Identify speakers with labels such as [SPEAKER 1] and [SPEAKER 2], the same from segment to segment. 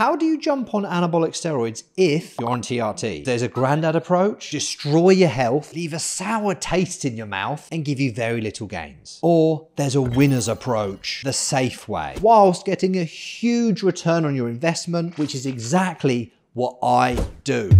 [SPEAKER 1] How do you jump on anabolic steroids if you're on TRT? There's a granddad approach, destroy your health, leave a sour taste in your mouth, and give you very little gains. Or there's a winner's approach, the safe way, whilst getting a huge return on your investment, which is exactly what I do.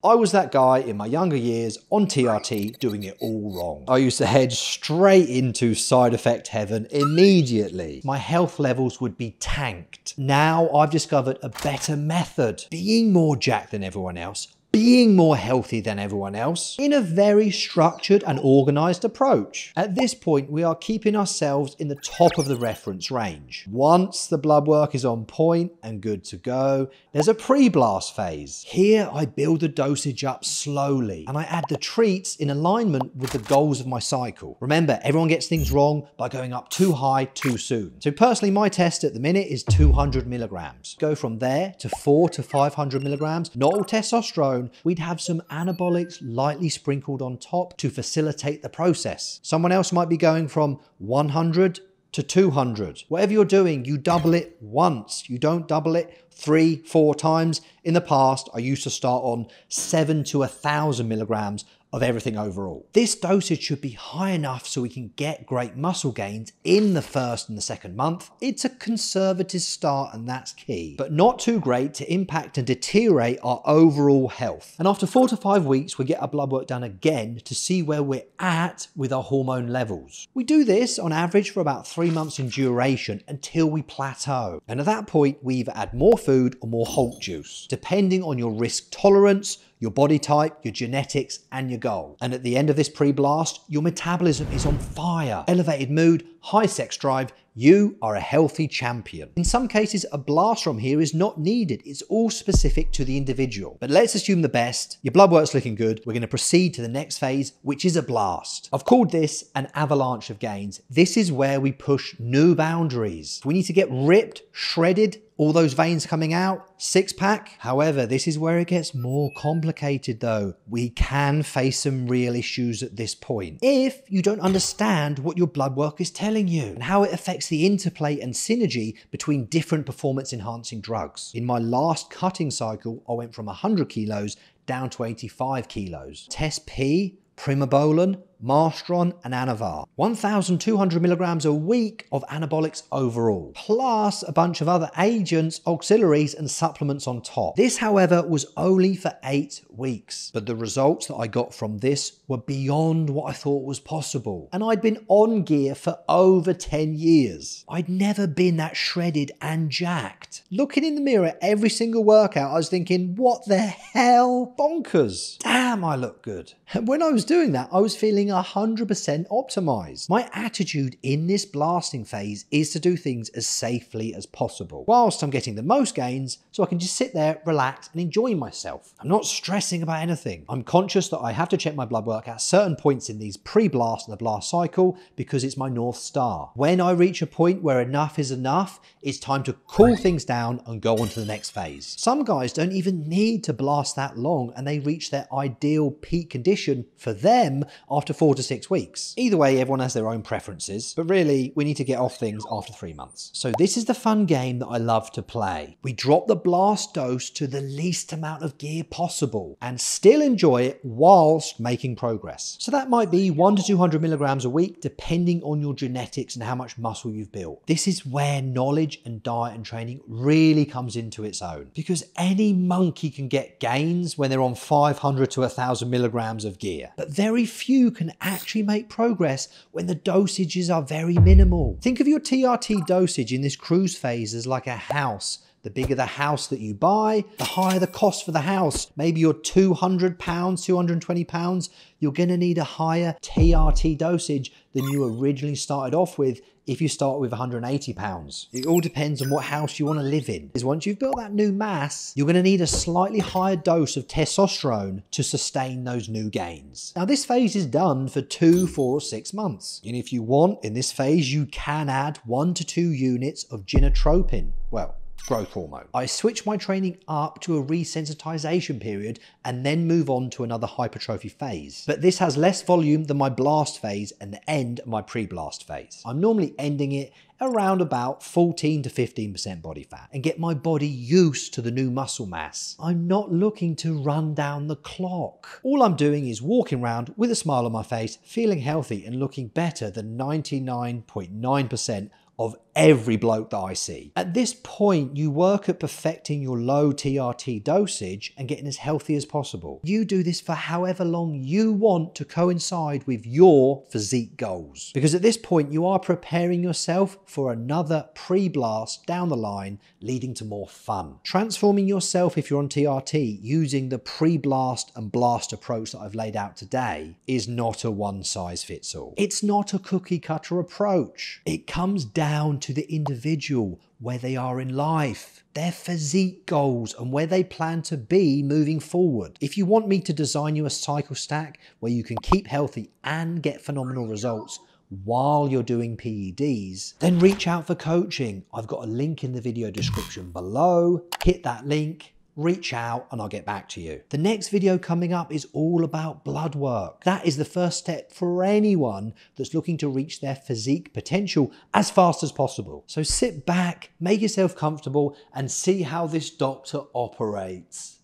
[SPEAKER 1] I was that guy in my younger years on TRT doing it all wrong. I used to head straight into side effect heaven immediately. My health levels would be tanked. Now I've discovered a better method, being more jacked than everyone else, being more healthy than everyone else in a very structured and organized approach. At this point, we are keeping ourselves in the top of the reference range. Once the blood work is on point and good to go, there's a pre-blast phase. Here, I build the dosage up slowly and I add the treats in alignment with the goals of my cycle. Remember, everyone gets things wrong by going up too high too soon. So personally, my test at the minute is 200 milligrams. Go from there to 400 to 500 milligrams, not all testosterone. We'd have some anabolics lightly sprinkled on top to facilitate the process. Someone else might be going from 100 to 200. Whatever you're doing, you double it once. You don't double it 3-4 times. In the past, I used to start on 700 to 1,000 milligrams of everything overall. This dosage should be high enough so we can get great muscle gains in the first and the second month. It's a conservative start and that's key, but not too great to impact and deteriorate our overall health. And after 4 to 5 weeks, we get our blood work done again to see where we're at with our hormone levels. We do this on average for about 3 months in duration until we plateau. And at that point, we either add more food or more Holt juice, depending on your risk tolerance, your body type, your genetics, and your goal. And at the end of this pre-blast, your metabolism is on fire. Elevated mood, high sex drive, you are a healthy champion. In some cases, a blast from here is not needed. It's all specific to the individual. But let's assume the best. Your blood work's looking good. We're gonna proceed to the next phase, which is a blast. I've called this an avalanche of gains. This is where we push new boundaries. We need to get ripped, shredded, all those veins coming out, six-pack. However, this is where it gets more complicated though. We can face some real issues at this point if you don't understand what your blood work is telling you and how it affects the interplay and synergy between different performance-enhancing drugs. In my last cutting cycle, I went from 100 kilos down to 85 kilos. Test P, Primobolan, Marstron and Anavar. 1,200 milligrams a week of anabolics overall, plus a bunch of other agents, auxiliaries and supplements on top. This, however, was only for 8 weeks, but the results that I got from this were beyond what I thought was possible. And I'd been on gear for over 10 years. I'd never been that shredded and jacked. Looking in the mirror every single workout, I was thinking, what the hell? Bonkers. Damn, I look good. And when I was doing that, I was feeling 100% optimized. My attitude in this blasting phase is to do things as safely as possible, whilst I'm getting the most gains, so I can just sit there, relax and enjoy myself. I'm not stressing about anything. I'm conscious that I have to check my blood work at certain points in these pre-blast and the blast cycle because it's my North Star. When I reach a point where enough is enough, it's time to cool things down and go on to the next phase. Some guys don't even need to blast that long and they reach their ideal peak condition for them after 4 to 6 weeks. Either way, everyone has their own preferences, but really we need to get off things after 3 months. So this is the fun game that I love to play. We drop the blast dose to the least amount of gear possible and still enjoy it whilst making progress. So that might be 100 to 200 milligrams a week, depending on your genetics and how much muscle you've built. This is where knowledge and diet and training really comes into its own, because any monkey can get gains when they're on 500 to 1,000 milligrams of gear, but very few can actually make progress when the dosages are very minimal. Think of your TRT dosage in this cruise phase as like a house. The bigger the house that you buy, the higher the cost for the house. Maybe you're 200 pounds, 220 pounds. You're gonna need a higher TRT dosage than you originally started off with if you start with 180 pounds. It all depends on what house you wanna live in. Because once you've built that new mass, you're gonna need a slightly higher dose of testosterone to sustain those new gains. Now this phase is done for 2, 4 or 6 months. And if you want, in this phase, you can add 1 to 2 units of ginotropin. Well, growth hormone. I switch my training up to a resensitization period and then move on to another hypertrophy phase. But this has less volume than my blast phase and the end of my pre-blast phase. I'm normally ending it around about 14 to 15% body fat and get my body used to the new muscle mass. I'm not looking to run down the clock. All I'm doing is walking around with a smile on my face, feeling healthy and looking better than 99.9% of every bloke that I see. At this point, you work at perfecting your low TRT dosage and getting as healthy as possible. You do this for however long you want to coincide with your physique goals. Because at this point, you are preparing yourself for another pre-blast down the line, leading to more fun. Transforming yourself, if you're on TRT, using the pre-blast and blast approach that I've laid out today is not a one-size-fits-all. It's not a cookie-cutter approach. It comes down to the individual, where they are in life, their physique goals, and where they plan to be moving forward. If you want me to design you a cycle stack where you can keep healthy and get phenomenal results while you're doing PEDs, then reach out for coaching. I've got a link in the video description below. Hit that link, reach out, and I'll get back to you. The next video coming up is all about blood work. That is the first step for anyone that's looking to reach their physique potential as fast as possible. So sit back, make yourself comfortable, and see how this doctor operates.